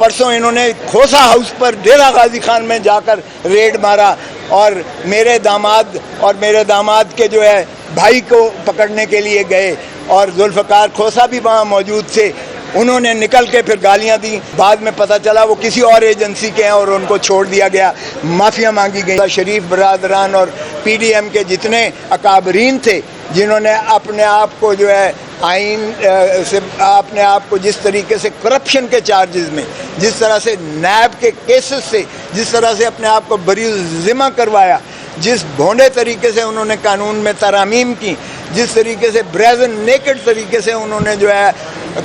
پرسوں انہوں نے کھوسا ہاؤس پر ڈیرہ غازی خان میں جا کر ریڈ مارا اور میرے داماد کے جو ہے بھائی کو پکڑنے کے لیے گئے اور ذوالفقار کھوسا بھی وہاں موجود تھے. انہوں نے نکل کے پھر گالیاں دیں. بعد میں پتہ چلا وہ کسی اور ایجنسی کے ہیں اور ان کو چھوڑ دیا گیا. معافیاں مانگی گئی. شریف برادران اور پی ڈی ایم کے جتنے اکابرین تھے جنہوں نے اپنے آپ کو جو ہے آئین سے اپنے آپ کو جس طریقے سے کرپشن کے چارجز میں، جس طرح سے نیب کے کیسز سے جس طرح سے اپنے آپ کو بری ذمہ کروایا، جس بھونڈے طریقے سے انہوں نے قانون میں ترامیم کی، جس طریقے سے بریزن نیکڈ طریقے سے انہوں نے جو ہے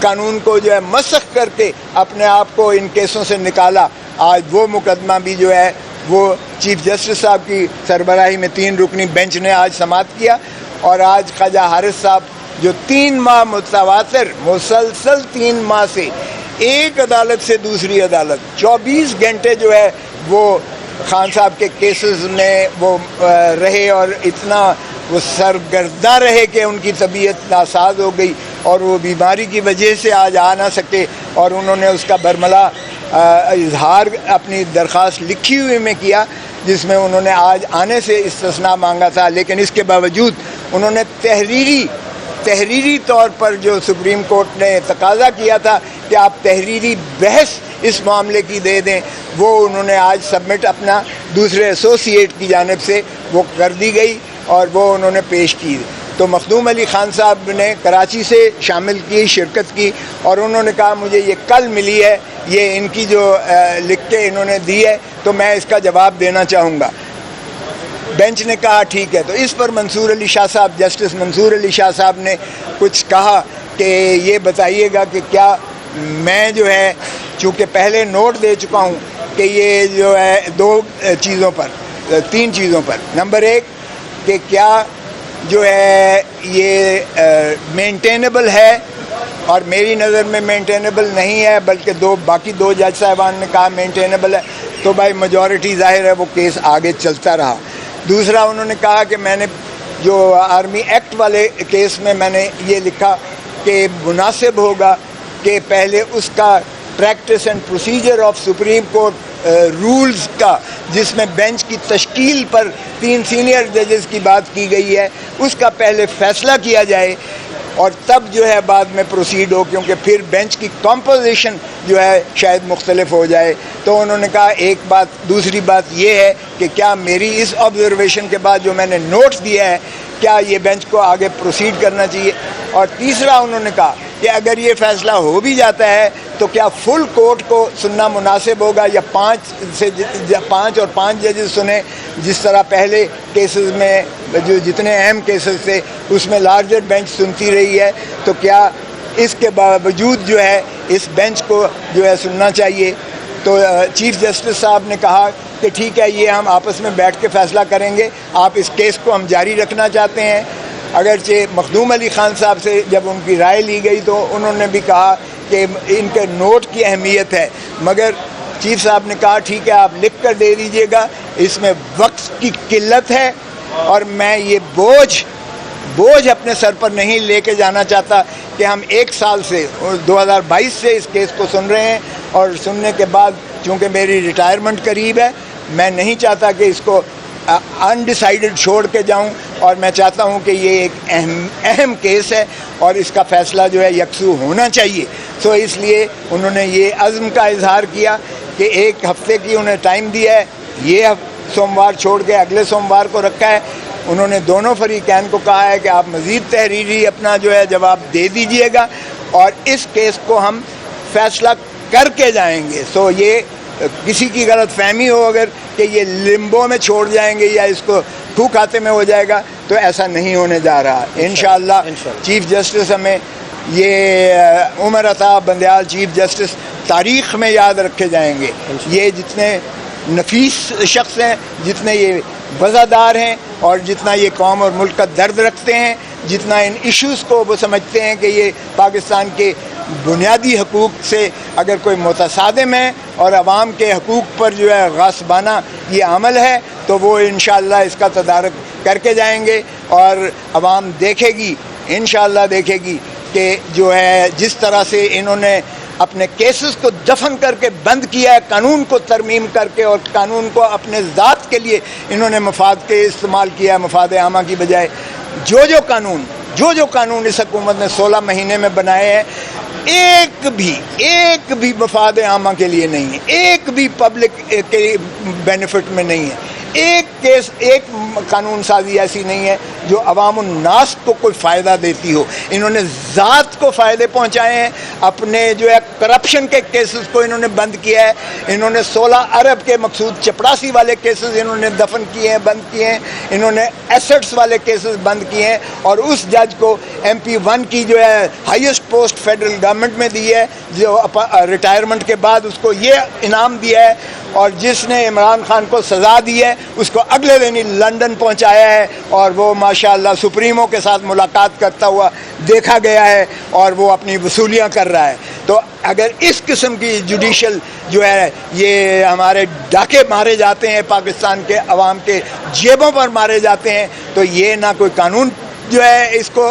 قانون کو جو ہے مسخ کر کے اپنے آپ کو ان کیسوں سے نکالا، آج وہ مقدمہ بھی جو ہے وہ چیف جسٹس صاحب کی سربراہی میں 3 رکنی بینچ نے آج سماعت کیا. اور آج خواجہ حارث صاحب جو 3 ماہ متواتر مسلسل 3 ماہ سے ایک عدالت سے دوسری عدالت 24 گھنٹے جو ہے وہ خان صاحب کے کیسز میں وہ رہے اور اتنا وہ سرگرداں رہے کہ ان کی طبیعت ناساز ہو گئی اور وہ بیماری کی وجہ سے آج آ نہ سکے. اور انہوں نے اس کا برملا اظہار اپنی درخواست لکھی ہوئی میں کیا جس میں انہوں نے آج آنے سے استثناء مانگا تھا، لیکن اس کے باوجود انہوں نے تحریری طور پر جو سپریم کورٹ نے تقاضا کیا تھا کہ آپ تحریری بحث اس معاملے کی دے دیں، وہ انہوں نے آج سبمٹ اپنا دوسرے ایسوسیٹ کی جانب سے وہ کر دی گئی اور وہ انہوں نے پیش کی. تو مخدوم علی خان صاحب نے کراچی سے شامل کی، شرکت کی، اور انہوں نے کہا مجھے یہ کل ملی ہے، یہ ان کی جو لکھ کے انہوں نے دی ہے تو میں اس کا جواب دینا چاہوں گا. بینچ نے کہا ٹھیک ہے. تو اس پر منصور علی شاہ صاحب، جسٹس منصور علی شاہ صاحب نے کچھ کہا کہ یہ بتائیے گا کہ کیا میں جو ہے چونکہ پہلے نوٹ دے چکا ہوں کہ یہ جو ہے 3 چیزوں پر، نمبر 1 کہ کیا جو ہے یہ مینٹینیبل ہے، اور میری نظر میں مینٹینیبل نہیں ہے، بلکہ باقی 2 جج صاحبان نے کہا مینٹینیبل ہے، تو بھائی میجورٹی ظاہر ہے وہ کیس آگے چلتا رہا. دوسرا انہوں نے کہا کہ میں نے جو آرمی ایکٹ والے کیس میں میں نے یہ لکھا کہ مناسب ہوگا کہ پہلے اس کا practice and procedure of supreme court rules کا، جس میں بینچ کی تشکیل پر 3 سینئر ججز کی بات کی گئی ہے، اس کا پہلے فیصلہ کیا جائے اور تب جو ہے بعد میں پروسیڈ ہو، کیونکہ پھر بینچ کی کمپوزیشن جو ہے شاید مختلف ہو جائے. تو انہوں نے کہا ایک بات. دوسری بات یہ ہے کہ کیا میری اس آبزرویشن کے بعد جو میں نے نوٹ دیا ہے کیا یہ بینچ کو آگے پروسیڈ کرنا چاہیے. اور تیسرا انہوں نے کہا کہ اگر یہ فیصلہ ہو بھی جاتا ہے تو کیا فل کورٹ کو سننا مناسب ہوگا یا 5 اور 5 ججز سنیں، جس طرح پہلے کیسز میں جو جتنے اہم کیسز تھے اس میں لارجر بینچ سنتی رہی ہے، تو کیا اس کے باوجود جو ہے اس بینچ کو جو ہے سننا چاہیے. تو چیف جسٹس صاحب نے کہا کہ ٹھیک ہے، یہ ہم آپس میں بیٹھ کے فیصلہ کریں گے، آپ اس کیس کو ہم جاری رکھنا چاہتے ہیں. اگرچہ مخدوم علی خان صاحب سے جب ان کی رائے لی گئی تو انہوں نے بھی کہا کہ ان کے نوٹ کی اہمیت ہے، مگر چیف صاحب نے کہا ٹھیک ہے آپ لکھ کر دے دیجئے گا، اس میں وقت کی قلت ہے اور میں یہ بوجھ اپنے سر پر نہیں لے کے جانا چاہتا کہ ہم 1 سال سے 2022 سے اس کیس کو سن رہے ہیں، اور سننے کے بعد چونکہ میری ریٹائرمنٹ قریب ہے میں نہیں چاہتا کہ اس کو انڈیسائیڈڈ چھوڑ کے جاؤں، اور میں چاہتا ہوں کہ یہ ایک اہم کیس ہے اور اس کا فیصلہ جو ہے یکسو ہونا چاہیے. تو اس لیے انہوں نے یہ عزم کا اظہار کیا کہ 1 ہفتے کی انہیں ٹائم دیا ہے، یہ سوموار چھوڑ کے اگلے سوموار کو رکھا ہے. انہوں نے دونوں فریقین کو کہا ہے کہ آپ مزید تحریری اپنا جو ہے جواب دے دیجئے گا اور اس کیس کو ہم فیصلہ کر کے جائیں گے. سو یہ کسی کی غلط فہمی ہو اگر کہ یہ لمبو میں چھوڑ جائیں گے یا اس کو تھو کھاتے میں ہو جائے گا، تو ایسا نہیں ہونے جا رہا. انشاءاللہ چیف جسٹس ہمیں یہ عمر عطا بندیال چیف جسٹس تاریخ میں یاد رکھے جائیں گے. یہ جتنے نفیس شخص ہیں، جتنے یہ وزادار ہیں اور جتنا یہ قوم اور ملک کا درد رکھتے ہیں، جتنا ان ایشوز کو وہ سمجھتے ہیں کہ یہ پاکستان کے بنیادی حقوق سے اگر کوئی متصادم ہے اور عوام کے حقوق پر جو ہے غاصبانہ یہ عمل ہے تو وہ انشاءاللہ اس کا تدارک کر کے جائیں گے اور عوام دیکھے گی، انشاءاللہ دیکھے گی کہ جو ہے جس طرح سے انہوں نے اپنے کیسز کو دفن کر کے بند کیا ہے، قانون کو ترمیم کر کے، اور قانون کو اپنے ذات کے لیے انہوں نے مفاد کے استعمال کیا ہے، مفاد عامہ کی بجائے۔ جو قانون اس حکومت نے 16 مہینے میں بنائے ہیں، ایک بھی مفاد عامہ کے لیے نہیں ہے، ایک بھی پبلک کے بینیفٹ میں نہیں ہے، ایک قانون سازی ایسی نہیں ہے جو عوام الناس کو کوئی فائدہ دیتی ہو۔ انہوں نے ذات کو فائدے پہنچائے ہیں، اپنے جو ہے کرپشن کے کیسز کو انہوں نے بند کیا ہے، انہوں نے 16 ارب کے مقصود چپڑاسی والے کیسز انہوں نے دفن کیے ہیں، بند کیے ہیں، انہوں نے ایسٹس والے کیسز بند کیے ہیں، اور اس جج کو MP1 کی جو ہے ہائیسٹ پوسٹ فیڈرل گورنمنٹ میں دی ہے، جو ریٹائرمنٹ کے بعد اس کو یہ انعام دیا ہے، اور جس نے عمران خان کو سزا دی ہے اس کو اگلے دن ہی لندن پہنچایا ہے، اور وہ ماشاءاللہ سپریمو کے ساتھ ملاقات کرتا ہوا دیکھا گیا ہے، اور وہ اپنی وصولیاں کر رہا ہے۔ تو اگر اس قسم کی جوڈیشل جو ہے یہ ہمارے ڈاکے مارے جاتے ہیں، پاکستان کے عوام کے جیبوں پر مارے جاتے ہیں، تو یہ نہ کوئی قانون جو ہے اس کو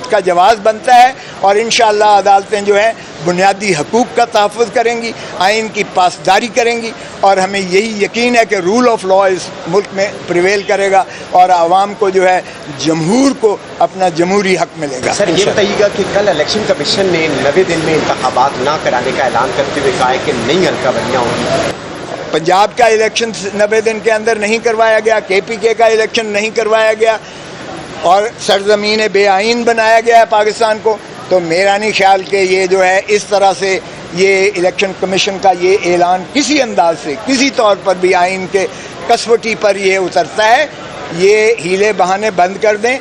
کا جواز بنتا ہے، اور انشاءاللہ عدالتیں جو ہے بنیادی حقوق کا تحفظ کریں گی، آئین کی پاسداری کریں گی، اور ہمیں یہی یقین ہے کہ رول آف لا اس ملک میں پریویل کرے گا، اور عوام کو جو ہے جمہور کو اپنا جمہوری حق ملے گا۔ سر یہ بتائیے گا کہ کل الیکشن کمیشن نے 90 دن میں انتخابات نہ کرانے کا اعلان کرتے ہوئے کہا ہے کہ نئی حلقہ بندیاں ہوں۔ پنجاب کا الیکشن 90 دن کے اندر نہیں کروایا گیا، KPK کا الیکشن نہیں کروایا گیا، اور سرزمین بے آئین بنایا گیا ہے پاکستان کو، تو میرا نہیں خیال کہ یہ جو ہے اس طرح سے یہ الیکشن کمیشن کا یہ اعلان کسی انداز سے کسی طور پر بھی آئین کے کسوٹی پر یہ اترتا ہے۔ یہ ہیلے بہانے بند کر دیں۔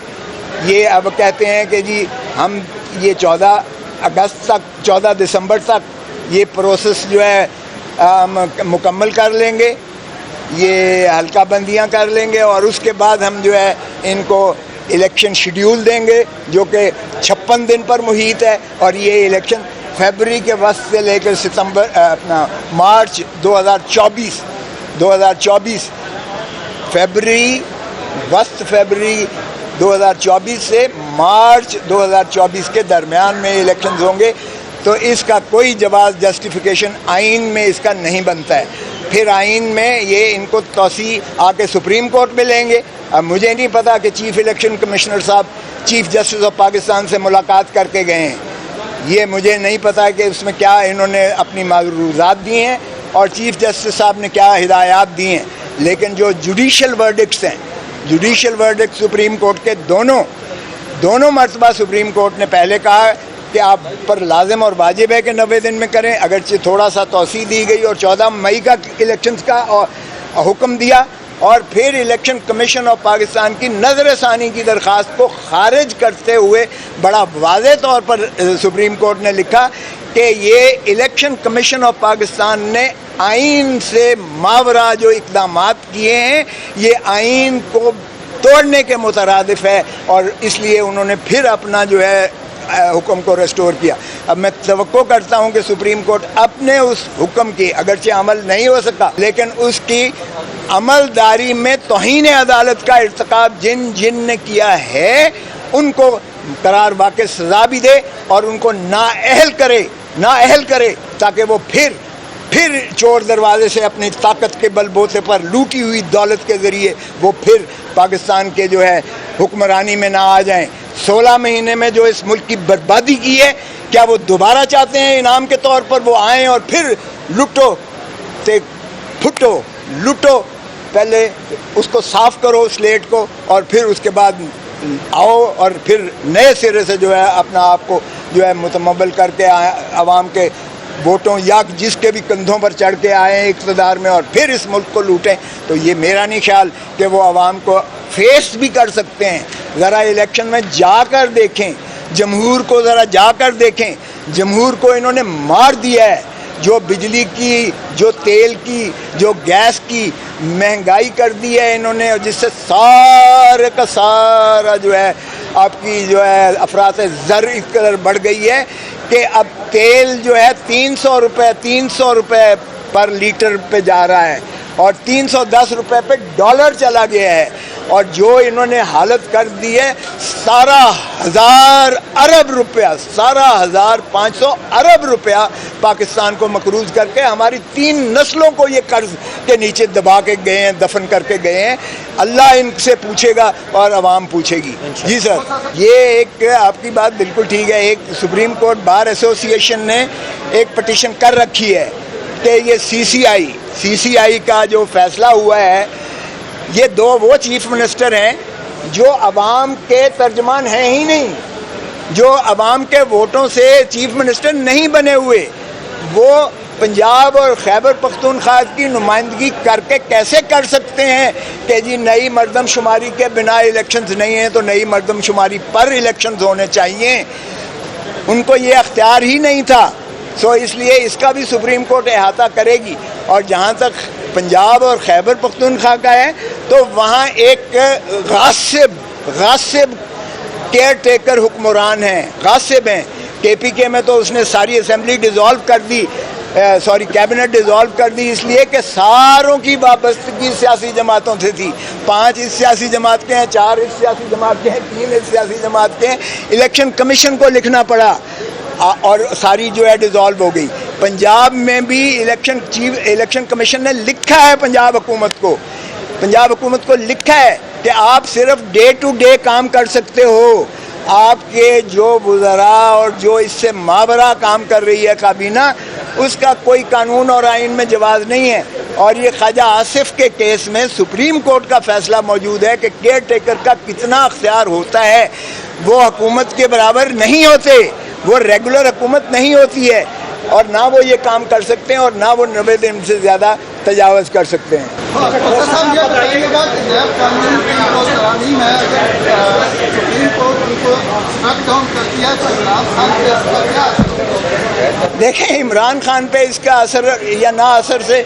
یہ اب کہتے ہیں کہ جی ہم یہ 14 اگست تک 14 دسمبر تک یہ پروسیس جو ہے مکمل کر لیں گے، یہ حلقہ بندیاں کر لیں گے، اور اس کے بعد ہم جو ہے ان کو الیکشن شیڈیول دیں گے جو کہ 56 دن پر محیط ہے، اور یہ الیکشن فیبرری کے وسط سے لے کر مارچ 2024 فیبرری 2024 سے مارچ 2024 کے درمیان میں الیکشنز ہوں گے۔ تو اس کا کوئی جواز جسٹیفیکیشن آئین میں اس کا نہیں بنتا ہے۔ پھر آئین میں یہ ان کو توسیع آ کے سپریم کورٹ میں لیں گے۔ اب مجھے نہیں پتا کہ چیف الیکشن کمشنر صاحب چیف جسٹس آف پاکستان سے ملاقات کر کے گئے ہیں، یہ مجھے نہیں پتا کہ اس میں کیا انہوں نے اپنی معروضات دی ہیں اور چیف جسٹس صاحب نے کیا ہدایات دی ہیں، لیکن جو جوڈیشل ورڈکٹس ہیں، جوڈیشل ورڈکٹ سپریم کورٹ کے دونوں مرتبہ سپریم کورٹ نے پہلے کہا کہ آپ پر لازم اور واجب ہے کہ 90 دن میں کریں، اگرچہ تھوڑا سا توسیع دی گئی اور 14 مئی کا الیکشنز کا حکم دیا، اور پھر الیکشن کمیشن آف پاکستان کی نظر ثانی کی درخواست کو خارج کرتے ہوئے بڑا واضح طور پر سپریم کورٹ نے لکھا کہ یہ الیکشن کمیشن آف پاکستان نے آئین سے ماورا جو اقدامات کیے ہیں یہ آئین کو توڑنے کے مترادف ہے، اور اس لیے انہوں نے پھر اپنا جو ہے حکم کو ریسٹور کیا۔ اب میں توقع کرتا ہوں کہ سپریم کورٹ اپنے اس حکم کی اگرچہ عمل نہیں ہو سکا، لیکن اس کی عمل داری میں توہین عدالت کا ارتکاب جن نے کیا ہے ان کو قرار واقع سزا بھی دے، اور ان کو نااہل کرے تاکہ وہ پھر چور دروازے سے اپنی طاقت کے بل بوتے پر لوٹی ہوئی دولت کے ذریعے وہ پھر پاکستان کے جو ہے حکمرانی میں نہ آ جائیں۔ 16 مہینے میں جو اس ملک کی بربادی کی ہے، کیا وہ دوبارہ چاہتے ہیں انعام کے طور پر وہ آئیں اور پھر لوٹو پہلے اس کو صاف کرو سلیٹ کو، اور پھر اس کے بعد آؤ اور پھر نئے سرے سے جو ہے اپنا آپ کو جو ہے متمول کر کے عوام کے ووٹوں یا جس کے بھی کندھوں پر چڑھ کے آئیں اقتدار میں اور پھر اس ملک کو لوٹیں، تو یہ میرا نہیں خیال کہ وہ عوام کو فیس بھی کر سکتے ہیں۔ ذرا الیکشن میں جا کر دیکھیں، جمہور کو ذرا جا کر دیکھیں، جمہور کو انہوں نے مار دیا ہے، جو بجلی کی، جو تیل کی، جو گیس کی مہنگائی کر دی ہے انہوں نے، جس سے سارے کا سارا جو ہے آپ کی جو ہے افراط زر اس قدر بڑھ گئی ہے کہ اب تیل جو ہے 300 روپے پر لیٹر پہ جا رہا ہے، اور 310 روپے پہ ڈالر چلا گیا ہے، اور جو انہوں نے حالت کر دی ہے 17,000 ارب روپیہ 17,500 ارب روپیہ پاکستان کو مقروض کر کے ہماری 3 نسلوں کو یہ قرض کے نیچے دبا کے گئے ہیں, دفن کر کے گئے ہیں. اللہ ان سے پوچھے گا اور عوام پوچھے گی. جی سر, یہ ایک آپ کی بات بالکل ٹھیک ہے. ایک سپریم کورٹ بار ایسوسی ایشن نے ایک پٹیشن کر رکھی ہے کہ یہ سی سی آئی کا جو فیصلہ ہوا ہے, یہ 2 وہ چیف منسٹر ہیں جو عوام کے ترجمان ہیں ہی نہیں, جو عوام کے ووٹوں سے چیف منسٹر نہیں بنے ہوئے. وہ پنجاب اور خیبر پختونخوا کی نمائندگی کر کے کیسے کر سکتے ہیں کہ جی نئی مردم شماری کے بنا الیکشنز نہیں ہیں تو نئی مردم شماری پر الیکشنز ہونے چاہیے. ان کو یہ اختیار ہی نہیں تھا. سو اس لیے اس کا بھی سپریم کورٹ احاطہ کرے گی. اور جہاں تک پنجاب اور خیبر پختونخوا کا ہے تو وہاں ایک غاصب کیئر ٹیکر حکمران ہیں, غاصب ہیں. کے پی کے میں تو اس نے ساری اسمبلی ڈیزالو کر دی, کیبنٹ ڈیزالو کر دی, اس لیے کہ ساروں کی وابستگی سیاسی جماعتوں سے تھی. 5 اس سیاسی جماعت کے ہیں, 4 اس سیاسی جماعت کے ہیں, 3 اس سیاسی جماعت کے ہیں. الیکشن کمیشن کو لکھنا پڑا اور ساری جو ہے ڈیزالو ہو گئی. پنجاب میں بھی الیکشن کمیشن نے لکھا ہے پنجاب حکومت کو لکھا ہے کہ آپ صرف ڈے ٹو ڈے کام کر سکتے ہو. آپ کے جو وزراء اور جو اس سے مابرہ کام کر رہی ہے کابینہ, اس کا کوئی قانون اور آئین میں جواز نہیں ہے. اور یہ خواجہ آصف کے کیس میں سپریم کورٹ کا فیصلہ موجود ہے کہ کیئر ٹیکر کا کتنا اختیار ہوتا ہے. وہ حکومت کے برابر نہیں ہوتے, وہ ریگولر حکومت نہیں ہوتی ہے, اور نہ وہ یہ کام کر سکتے ہیں اور نہ وہ 90 دن سے زیادہ تجاوز کر سکتے ہیں. دیکھیں, عمران خان پہ اس کا اثر یا نہ اثر سے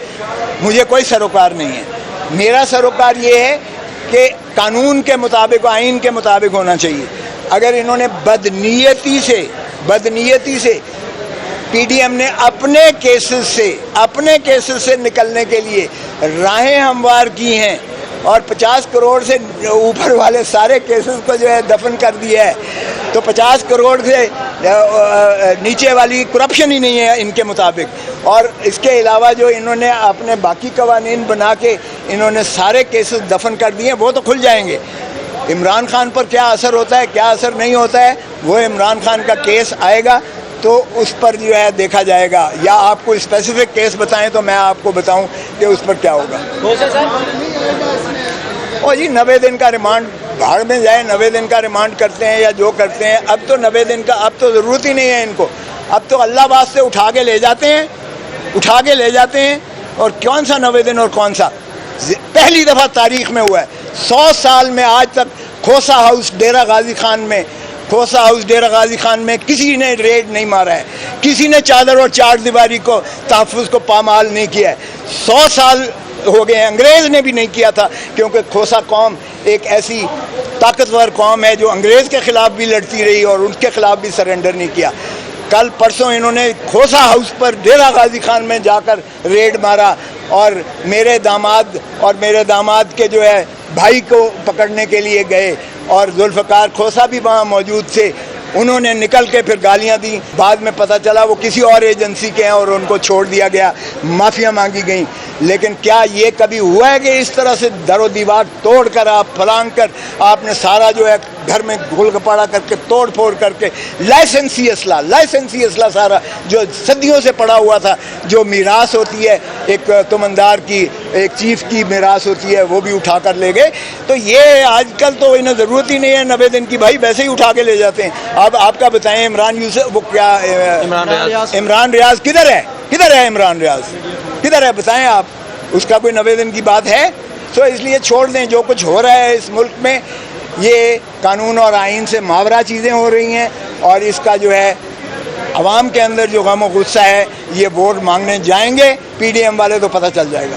مجھے کوئی سروکار نہیں ہے. میرا سروکار یہ ہے کہ قانون کے مطابق, آئین کے مطابق ہونا چاہیے. اگر انہوں نے بدنیتی سے پی ڈی ایم نے اپنے کیسز سے نکلنے کے لیے راہیں ہموار کی ہیں اور 50 کروڑ سے اوپر والے سارے کیسز کو جو ہے دفن کر دیا ہے, تو 50 کروڑ سے نیچے والی کرپشن ہی نہیں ہے ان کے مطابق. اور اس کے علاوہ جو انہوں نے اپنے باقی قوانین بنا کے انہوں نے سارے کیسز دفن کر دیے, وہ تو کھل جائیں گے. عمران خان پر کیا اثر ہوتا ہے, کیا اثر نہیں ہوتا ہے, وہ عمران خان کا کیس آئے گا تو اس پر جو ہے دیکھا جائے گا. یا آپ کو اسپیسیفک کیس بتائیں تو میں آپ کو بتاؤں کہ اس پر کیا ہوگا. اور جی 90 دن کا ریمانڈ بھاڑ میں جائے, 90 دن کا ریمانڈ کرتے ہیں یا جو کرتے ہیں. اب تو 90 دن کا اب تو ضرورت ہی نہیں ہے ان کو. اب تو اللہ واسطے اٹھا کے لے جاتے ہیں. اور کون سا 90 دن اور کون سا, پہلی دفعہ تاریخ میں ہوا ہے 100 سال میں آج تک کھوسا ہاؤس ڈیرہ غازی خان میں کسی نے ریڈ نہیں مارا ہے, کسی نے چادر اور چار دیواری کو تحفظ کو پامال نہیں کیا ہے. 100 سال ہو گئے ہیں, انگریز نے بھی نہیں کیا تھا, کیونکہ کھوسا قوم ایک ایسی طاقتور قوم ہے جو انگریز کے خلاف بھی لڑتی رہی اور ان کے خلاف بھی سرنڈر نہیں کیا. کل پرسوں انہوں نے کھوسا ہاؤس پر ڈیرہ غازی خان میں جا کر ریڈ مارا اور میرے داماد کے جو ہے بھائی کو پکڑنے کے لیے گئے اور ذوالفقار کھوسا بھی وہاں موجود تھے. انہوں نے نکل کے پھر گالیاں دیں. بعد میں پتہ چلا وہ کسی اور ایجنسی کے ہیں اور ان کو چھوڑ دیا گیا, معافیاں مانگی گئیں. لیکن کیا یہ کبھی ہوا ہے کہ اس طرح سے در و دیوار توڑ کر آپ پھلانگ کر آپ نے سارا جو ہے گھر میں گھول گپاڑا کر کے توڑ پھوڑ کر کے لائسنسی اسلحہ سارا جو صدیوں سے پڑا ہوا تھا, جو میراث ہوتی ہے ایک تمندار کی, ایک چیف کی میراث ہوتی ہے, وہ بھی اٹھا کر لے گئے. تو یہ آج کل تو انہیں ضرورت ہی نہیں ہے 90 دن کی, بھائی ویسے ہی اٹھا کے لے جاتے ہیں. اب آپ کا بتائیں عمران ریاض کدھر ہے عمران ریاض کدھر ہے بتائیں آپ, اس کا کوئی 90 دن کی بات ہے؟ تو اس لیے چھوڑ دیں. جو کچھ ہو رہا ہے اس ملک میں یہ قانون اور آئین سے ماورا چیزیں ہو رہی ہیں, اور اس کا جو ہے عوام کے اندر جو غم و غصہ ہے یہ ووٹ مانگنے جائیں گے پی ڈی ایم والے تو پتہ چل جائے گا.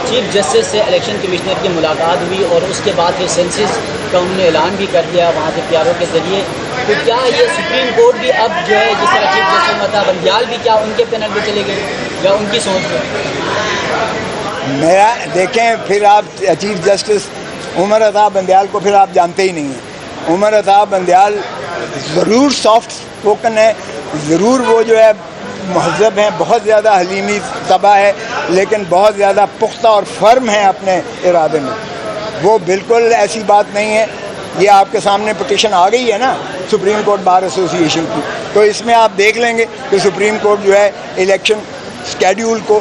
چیف جسٹس سے الیکشن کمشنر کی ملاقات ہوئی اور اس کے بعد پھر سینسس کا انہوں نے اعلان بھی کر دیا وہاں سے پیاروں کے ذریعے. تو کیا یہ سپریم کورٹ بھی اب جو ہے جس طرح چیف جسٹس متا بندیال بھی کیا ان کے پینل پہ چلے گئے یا ان کی سوچ پہ؟ میرا دیکھیں پھر آپ چیف جسٹس عمر عطا بندیال کو پھر آپ جانتے ہی نہیں ہیں. عمر عطا بندیال ضرور سافٹ اسپوکن ہے, ضرور وہ جو ہے مہذب ہیں, بہت زیادہ حلیمی طبع ہے, لیکن بہت زیادہ پختہ اور فرم ہیں اپنے ارادے میں. وہ بالکل ایسی بات نہیں ہے. یہ آپ کے سامنے پٹیشن آ گئی ہے نا سپریم کورٹ بار ایسوسی ایشن کی, تو اس میں آپ دیکھ لیں گے کہ سپریم کورٹ جو ہے الیکشن اسکیڈیول کو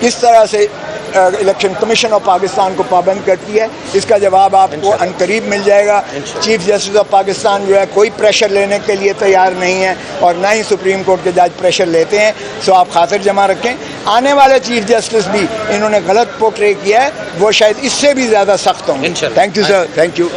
کس طرح سے الیکشن کمیشن آف پاکستان کو پابند کرتی ہے. اس کا جواب آپ کو عنقریب مل جائے گا. چیف جسٹس آف پاکستان جو ہے کوئی پریشر لینے کے لیے تیار نہیں ہے, اور نہ ہی سپریم کورٹ کے جج پریشر لیتے ہیں. سو آپ خاطر جمع رکھیں, آنے والے چیف جسٹس بھی انہوں نے غلط پورٹرے کیا ہے, وہ شاید اس سے بھی زیادہ سخت ہوں گے. Thank you sir, thank you.